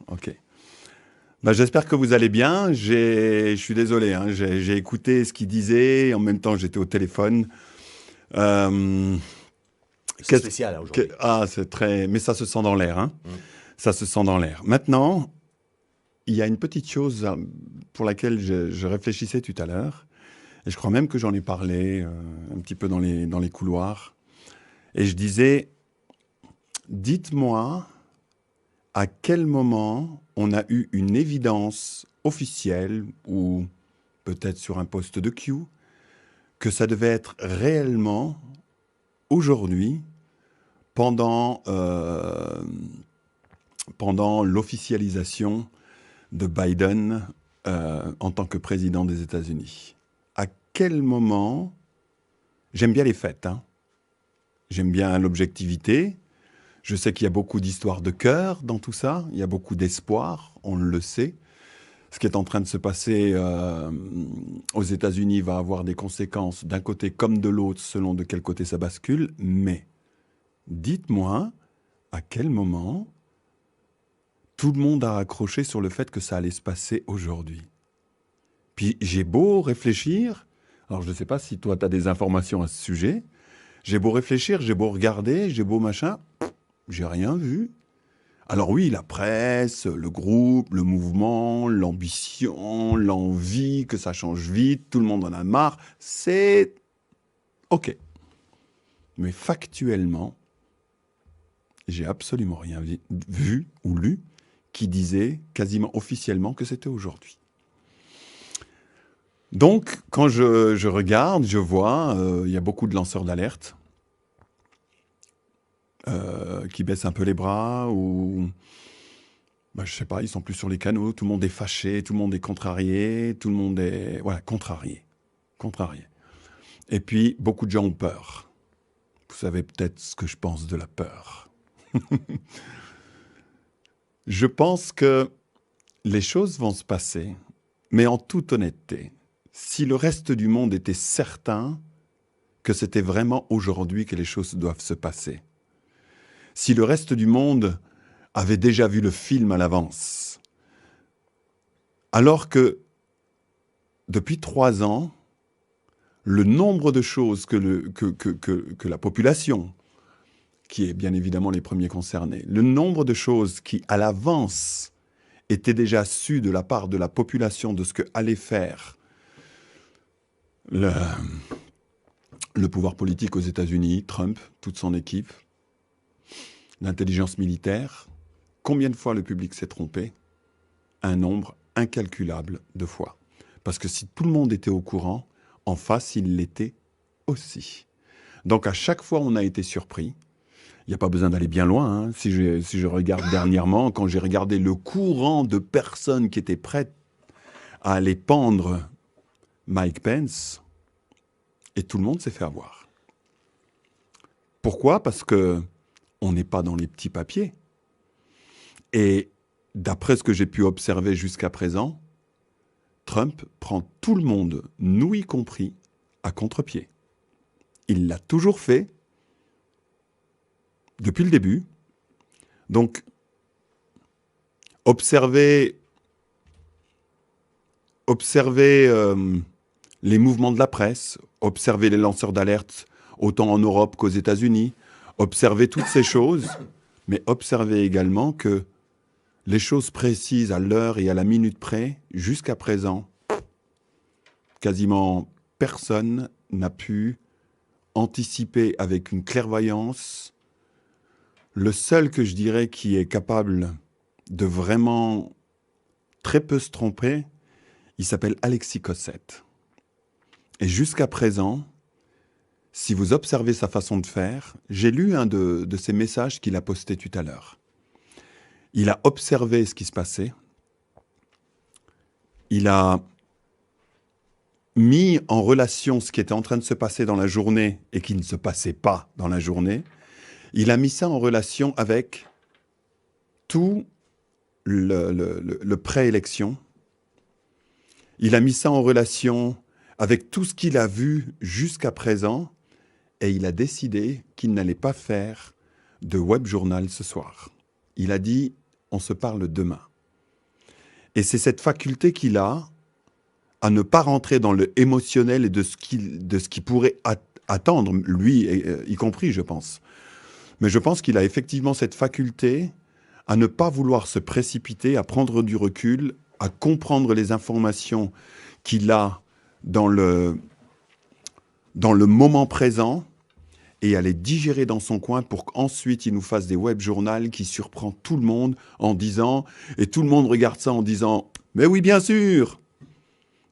Ok. Bah, j'espère que vous allez bien. Je suis désolé, hein, j'ai écouté ce qu'il disait. En même temps, j'étais au téléphone. Euh, C'est spécial là, aujourd'hui. Ah, c'est très. Mais ça se sent dans l'air, hein. Mm. Ça se sent dans l'air. Maintenant, il y a une petite chose pour laquelle je réfléchissais tout à l'heure. Et je crois même que j'en ai parlé un petit peu dans les couloirs. Et je disais, dites-moi à quel moment on a eu une évidence officielle ou peut-être sur un poste de Q que ça devait être réellement aujourd'hui pendant, pendant l'officialisation de Biden en tant que président des États-Unis. À quel moment, j'aime bien les fêtes, hein, j'aime bien l'objectivité, je sais qu'il y a beaucoup d'histoires de cœur dans tout ça, il y a beaucoup d'espoir, on le sait. Ce qui est en train de se passer aux États-Unis va avoir des conséquences d'un côté comme de l'autre selon de quel côté ça bascule, mais dites-moi à quel moment tout le monde a accroché sur le fait que ça allait se passer aujourd'hui. Puis j'ai beau réfléchir, alors je ne sais pas si toi tu as des informations à ce sujet, j'ai beau réfléchir, j'ai beau regarder, j'ai beau machin, j'ai rien vu. Alors oui, la presse, le groupe, le mouvement, l'ambition, l'envie que ça change vite, tout le monde en a marre, c'est OK. Mais factuellement, j'ai absolument rien vu ou lu qui disait quasiment officiellement que c'était aujourd'hui. Donc, quand je regarde, je vois, il y a beaucoup de lanceurs d'alerte qui baissent un peu les bras ou, bah, je sais pas, ils sont plus sur les canaux, tout le monde est fâché, tout le monde est contrarié, tout le monde est, voilà, contrarié, contrarié. Et puis, beaucoup de gens ont peur. Vous savez peut-être ce que je pense de la peur. Je pense que les choses vont se passer, mais en toute honnêteté, si le reste du monde était certain que c'était vraiment aujourd'hui que les choses doivent se passer, si le reste du monde avait déjà vu le film à l'avance, alors que depuis 3 ans, le nombre de choses que la population, qui est bien évidemment les premiers concernés, le nombre de choses qui, à l'avance, étaient déjà sues de la part de la population de ce que allait faire le, le pouvoir politique aux États-Unis, Trump, toute son équipe, l'intelligence militaire, combien de fois le public s'est trompé? Un nombre incalculable de fois. Parce que si tout le monde était au courant, en face, il l'était aussi. Donc à chaque fois, on a été surpris. Il n'y a pas besoin d'aller bien loin, hein. Si je regarde dernièrement, quand j'ai regardé le courant de personnes qui étaient prêtes à aller pendre Mike Pence, et tout le monde s'est fait avoir. Pourquoi? Parce que on n'est pas dans les petits papiers. Et d'après ce que j'ai pu observer jusqu'à présent, Trump prend tout le monde, nous y compris, à contre-pied. Il l'a toujours fait depuis le début. Donc, observez, observez les mouvements de la presse, observez les lanceurs d'alerte, autant en Europe qu'aux États-Unis, observez toutes ces choses, mais observez également que les choses précises à l'heure et à la minute près, jusqu'à présent, quasiment personne n'a pu anticiper avec une clairvoyance. Le seul que je dirais qui est capable de vraiment très peu se tromper, il s'appelle Alexis Cossette. Et jusqu'à présent, si vous observez sa façon de faire, j'ai lu un de ses messages qu'il a posté tout à l'heure. Il a observé ce qui se passait. Il a mis en relation ce qui était en train de se passer dans la journée et qui ne se passait pas dans la journée. Il a mis ça en relation avec tout le pré-élection. Il a mis ça en relation avec tout ce qu'il a vu jusqu'à présent et il a décidé qu'il n'allait pas faire de web journal ce soir. Il a dit, on se parle demain. Et c'est cette faculté qu'il a à ne pas rentrer dans le émotionnel et de ce qui pourrait attendre, lui y compris, je pense. Mais je pense qu'il a effectivement cette faculté à ne pas vouloir se précipiter, à prendre du recul, à comprendre les informations qu'il a dans le moment présent et à les digérer dans son coin pour qu'ensuite il nous fasse des web journaux qui surprend tout le monde en disant, et tout le monde regarde ça en disant « Mais oui, bien sûr !»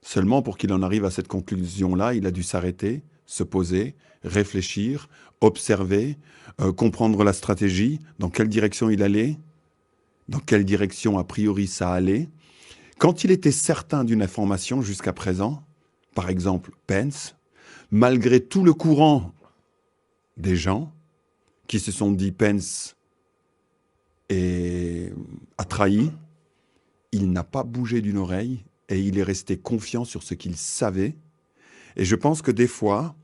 Seulement pour qu'il en arrive à cette conclusion-là, il a dû s'arrêter, se poser, réfléchir, observer, comprendre la stratégie, dans quelle direction il allait, dans quelle direction a priori ça allait. Quand il était certain d'une information jusqu'à présent, par exemple Pence, malgré tout le courant des gens qui se sont dit Pence a trahi, il n'a pas bougé d'une oreille et il est resté confiant sur ce qu'il savait. Et je pense que des fois,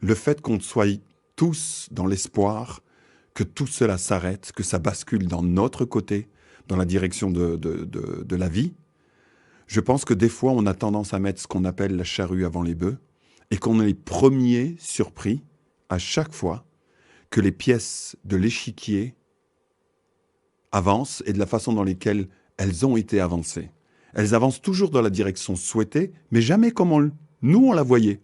le fait qu'on soit tous dans l'espoir que tout cela s'arrête, que ça bascule dans notre côté, dans la direction de la vie, je pense que des fois, on a tendance à mettre ce qu'on appelle la charrue avant les bœufs et qu'on est les premiers surpris à chaque fois que les pièces de l'échiquier avancent et de la façon dans laquelle elles ont été avancées. Elles avancent toujours dans la direction souhaitée, mais jamais comme nous, on la voyait.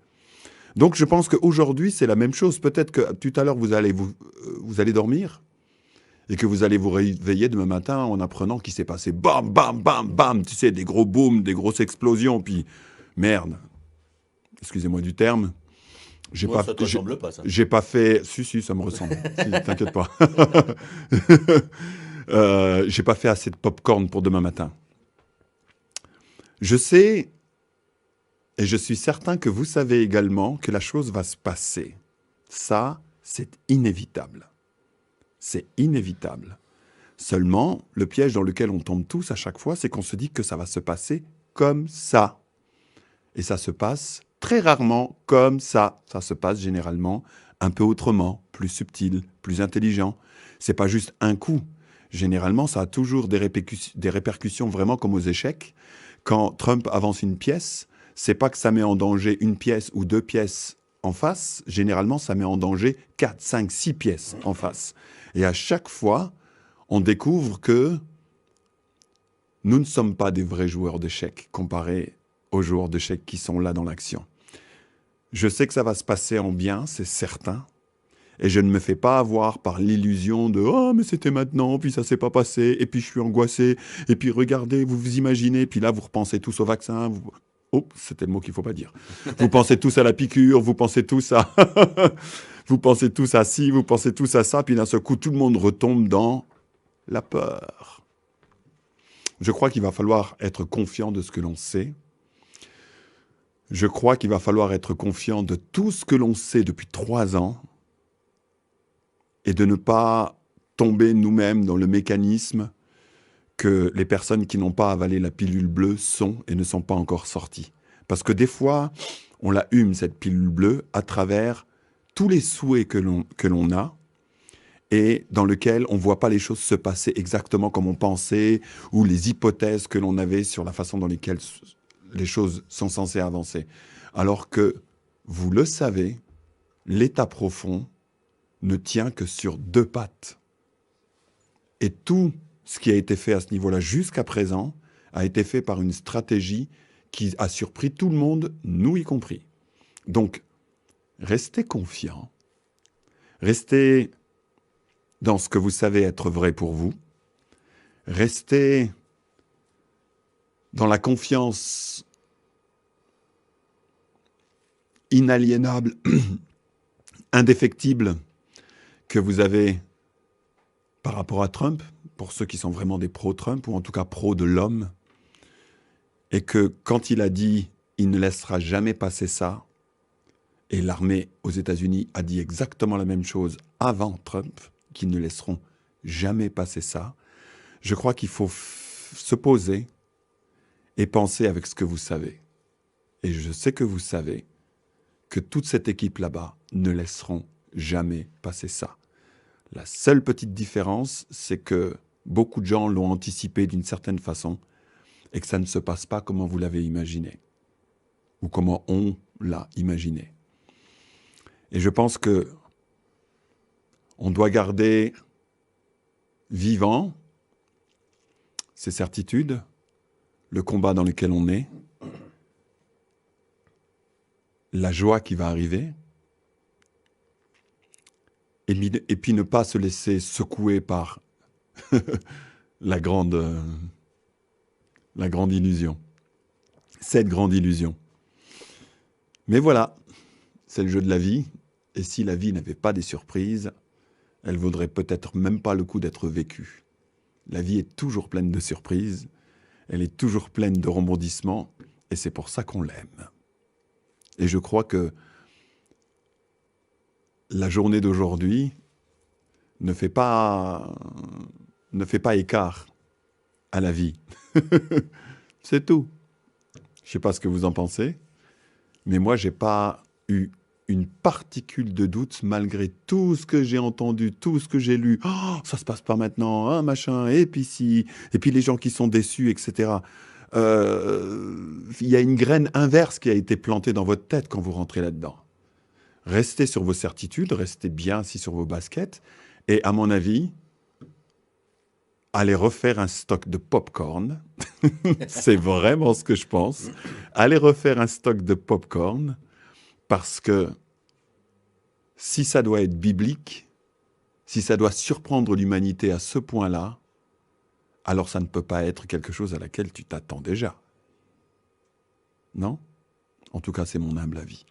Donc, je pense qu'aujourd'hui, c'est la même chose. Peut-être que tout à l'heure, vous allez dormir et que vous allez vous réveiller demain matin en apprenant qu'il s'est passé bam, bam, bam, bam, tu sais, des gros booms, des grosses explosions, puis merde, excusez-moi du terme, ça te ressemble pas, ça. J'ai pas fait... Si, ça me ressemble, t'inquiète pas. J'ai pas fait assez de pop-corn pour demain matin. Je sais, et je suis certain que vous savez également que la chose va se passer. Ça, c'est inévitable. C'est inévitable. Seulement, le piège dans lequel on tombe tous à chaque fois, c'est qu'on se dit que ça va se passer comme ça. Et ça se passe très rarement comme ça. Ça se passe généralement un peu autrement, plus subtil, plus intelligent. C'est pas juste un coup. Généralement, ça a toujours des répercussions vraiment comme aux échecs. Quand Trump avance une pièce, c'est pas que ça met en danger une pièce ou deux pièces en face. Généralement, ça met en danger 4, 5, 6 pièces en face. Et à chaque fois, on découvre que nous ne sommes pas des vrais joueurs d'échecs comparés aux joueurs d'échecs qui sont là dans l'action. Je sais que ça va se passer en bien, c'est certain. Et je ne me fais pas avoir par l'illusion de « Oh, mais c'était maintenant, puis ça s'est pas passé, et puis je suis angoissé, et puis regardez, vous vous imaginez, puis là vous repensez tous au vaccin. » Oh, c'était le mot qu'il faut pas dire. Vous pensez tous à la piqûre, vous pensez tous à... vous pensez tous à ci, vous pensez tous à ça, puis d'un seul coup, tout le monde retombe dans la peur. Je crois qu'il va falloir être confiant de ce que l'on sait. Je crois qu'il va falloir être confiant de tout ce que l'on sait depuis 3 ans et de ne pas tomber nous-mêmes dans le mécanisme que les personnes qui n'ont pas avalé la pilule bleue sont et ne sont pas encore sorties. Parce que des fois, on la hume, cette pilule bleue, à travers tous les souhaits que l'on a et dans lequel on ne voit pas les choses se passer exactement comme on pensait ou les hypothèses que l'on avait sur la façon dans laquelle les choses sont censées avancer. Alors que, vous le savez, l'état profond ne tient que sur 2 pattes. Et tout ce qui a été fait à ce niveau-là jusqu'à présent a été fait par une stratégie qui a surpris tout le monde, nous y compris. Donc, restez confiants, restez dans ce que vous savez être vrai pour vous, restez dans la confiance inaliénable, indéfectible que vous avez par rapport à Trump, pour ceux qui sont vraiment des pro-Trump, ou en tout cas pro de l'homme, et que quand il a dit « il ne laissera jamais passer ça », et l'armée aux États-Unis a dit exactement la même chose avant Trump, qu'ils ne laisseront jamais passer ça, je crois qu'il faut se poser et penser avec ce que vous savez. Et je sais que vous savez que toute cette équipe là-bas ne laisseront jamais passer ça. La seule petite différence, c'est que beaucoup de gens l'ont anticipé d'une certaine façon, et que ça ne se passe pas comme vous l'avez imaginé, ou comment on l'a imaginé. Et je pense que on doit garder vivant ces certitudes, le combat dans lequel on est, la joie qui va arriver, et puis ne pas se laisser secouer par la grande illusion, cette grande illusion. Mais voilà, c'est le jeu de la vie, et si la vie n'avait pas des surprises, elle vaudrait peut-être même pas le coup d'être vécue. La vie est toujours pleine de surprises, elle est toujours pleine de rebondissements, et c'est pour ça qu'on l'aime. Et je crois que la journée d'aujourd'hui ne fait pas écart à la vie. C'est tout. Je ne sais pas ce que vous en pensez, mais moi, je n'ai pas eu une particule de doute malgré tout ce que j'ai entendu, tout ce que j'ai lu. Oh, ça se passe pas maintenant, hein, machin, et puis si, et puis les gens qui sont déçus, etc. Il y a une graine inverse qui a été plantée dans votre tête quand vous rentrez là-dedans. Restez sur vos certitudes, restez bien assis sur vos baskets, et à mon avis, allez refaire un stock de pop-corn. C'est vraiment ce que je pense. Allez refaire un stock de pop-corn, parce que si ça doit être biblique, si ça doit surprendre l'humanité à ce point-là, alors ça ne peut pas être quelque chose à laquelle tu t'attends déjà. Non? En tout cas, c'est mon humble avis.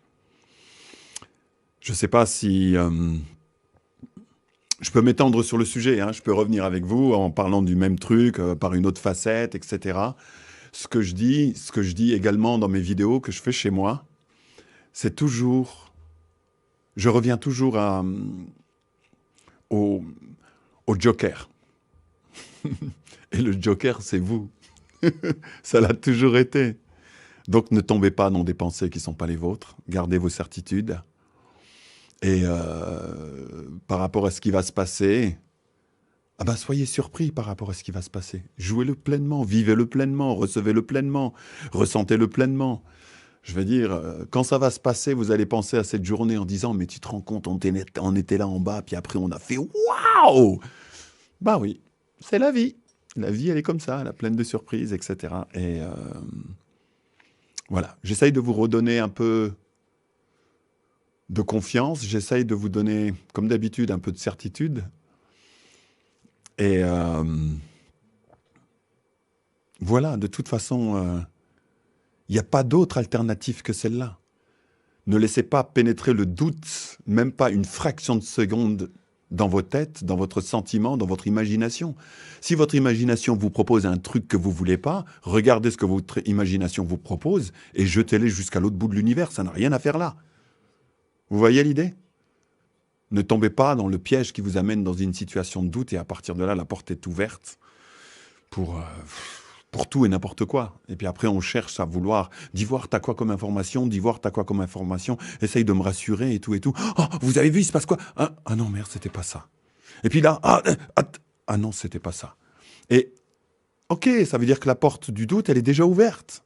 Je ne sais pas si je peux m'étendre sur le sujet, hein. Je peux revenir avec vous en parlant du même truc, par une autre facette, etc. Ce que je dis également dans mes vidéos que je fais chez moi, c'est toujours... Je reviens toujours au Joker. Et le Joker, c'est vous. Ça l'a toujours été. Donc ne tombez pas dans des pensées qui ne sont pas les vôtres. Gardez vos certitudes. Et par rapport à ce qui va se passer, soyez surpris par rapport à ce qui va se passer. Jouez-le pleinement, vivez-le pleinement, recevez-le pleinement, ressentez-le pleinement. Je veux dire, quand ça va se passer, vous allez penser à cette journée en disant « Mais tu te rends compte, on était là en bas, puis après on a fait « Waouh !» Bah oui, c'est la vie. La vie, elle est comme ça, elle est pleine de surprises, etc. Et voilà, j'essaye de vous redonner un peu de confiance, j'essaye de vous donner, comme d'habitude, un peu de certitude. Et voilà, de toute façon... il n'y a pas d'autre alternative que celle-là. Ne laissez pas pénétrer le doute, même pas une fraction de seconde, dans vos têtes, dans votre sentiment, dans votre imagination. Si votre imagination vous propose un truc que vous ne voulez pas, regardez ce que votre imagination vous propose et jetez-les jusqu'à l'autre bout de l'univers. Ça n'a rien à faire là. Vous voyez l'idée? Ne tombez pas dans le piège qui vous amène dans une situation de doute et à partir de là, la porte est ouverte pour tout et n'importe quoi. Et puis après, on cherche à vouloir, d'Ivoire, t'as quoi comme information? d'Ivoire, t'as quoi comme information? Essaye de me rassurer et tout et tout. Oh, vous avez vu, il se passe quoi? Ah non, merde, c'était pas ça. Et puis là, ah non, c'était pas ça. Et ok, ça veut dire que la porte du doute, elle est déjà ouverte.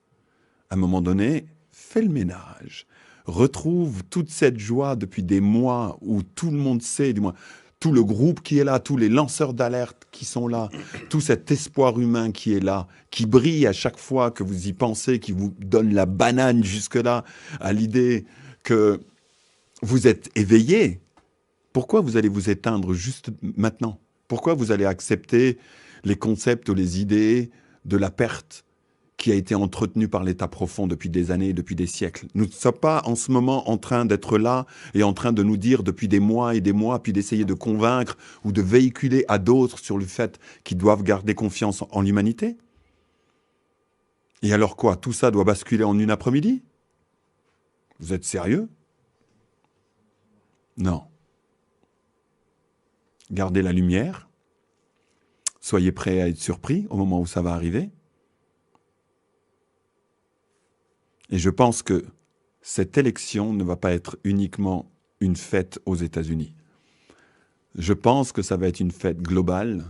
À un moment donné, fais le ménage. Retrouve toute cette joie depuis des mois où tout le monde sait, du moins, tout le groupe qui est là, tous les lanceurs d'alerte qui sont là, tout cet espoir humain qui est là, qui brille à chaque fois que vous y pensez, qui vous donne la banane jusque-là à l'idée que vous êtes éveillé. Pourquoi vous allez vous éteindre juste maintenant? Pourquoi vous allez accepter les concepts ou les idées de la perte qui a été entretenu par l'état profond depuis des années et depuis des siècles. Nous ne sommes pas en ce moment en train d'être là et en train de nous dire depuis des mois et des mois, puis d'essayer de convaincre ou de véhiculer à d'autres sur le fait qu'ils doivent garder confiance en l'humanité. Et alors quoi? Tout ça doit basculer en une après-midi? Vous êtes sérieux? Non. Gardez la lumière. Soyez prêts à être surpris au moment où ça va arriver. Et je pense que cette élection ne va pas être uniquement une fête aux États-Unis. Je pense que ça va être une fête globale